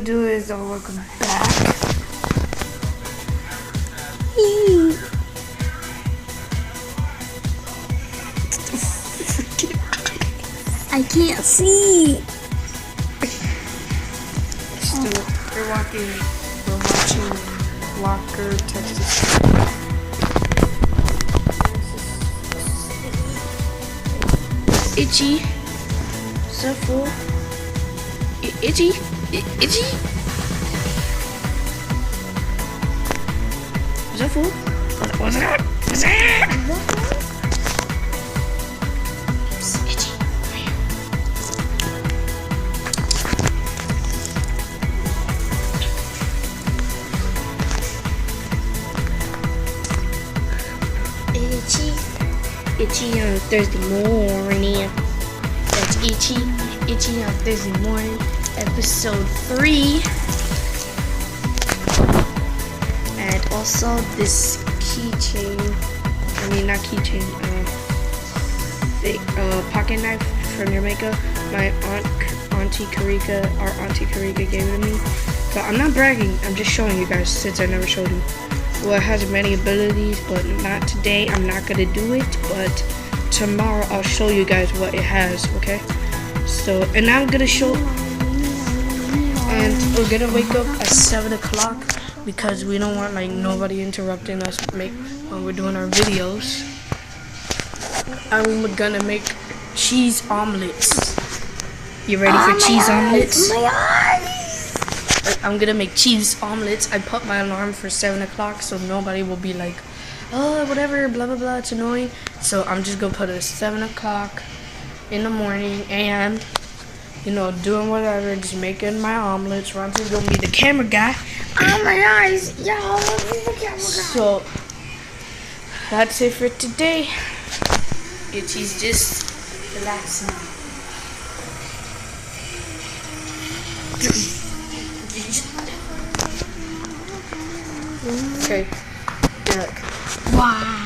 Do is welcome back. I can't see. So we're watching Walker, Texas. Itchy. So full. Itchy. Itchy. Is that full? What's that? What's that? It's itchy. Itchy. Itchy on Thursday morning. That's itchy. Itchy on Thursday morning. Episode 3. And also this keychain. I mean, not keychain. Pocket knife from Jamaica. My Auntie Karika gave it to me. But I'm not bragging. I'm just showing you guys since I never showed you. Well, it has many abilities, but not today. I'm not gonna do it. But tomorrow I'll show you guys what it has. Okay. So, and I'm gonna show. And we're gonna wake up at 7 o'clock because we don't want like nobody interrupting us when we're doing our videos. I'm gonna make cheese omelets. You ready for cheese omelets? I'm gonna make cheese omelets. I put my alarm for 7 o'clock so nobody will be like, oh, whatever, blah blah blah, it's annoying. So I'm just gonna put it at 7 o'clock in the morning and doing whatever, just making my omelets. Ron's gonna be the camera guy. Oh my eyes, yo, the camera guy. So that's it for today. Itchy's just relaxing. Okay. Wow.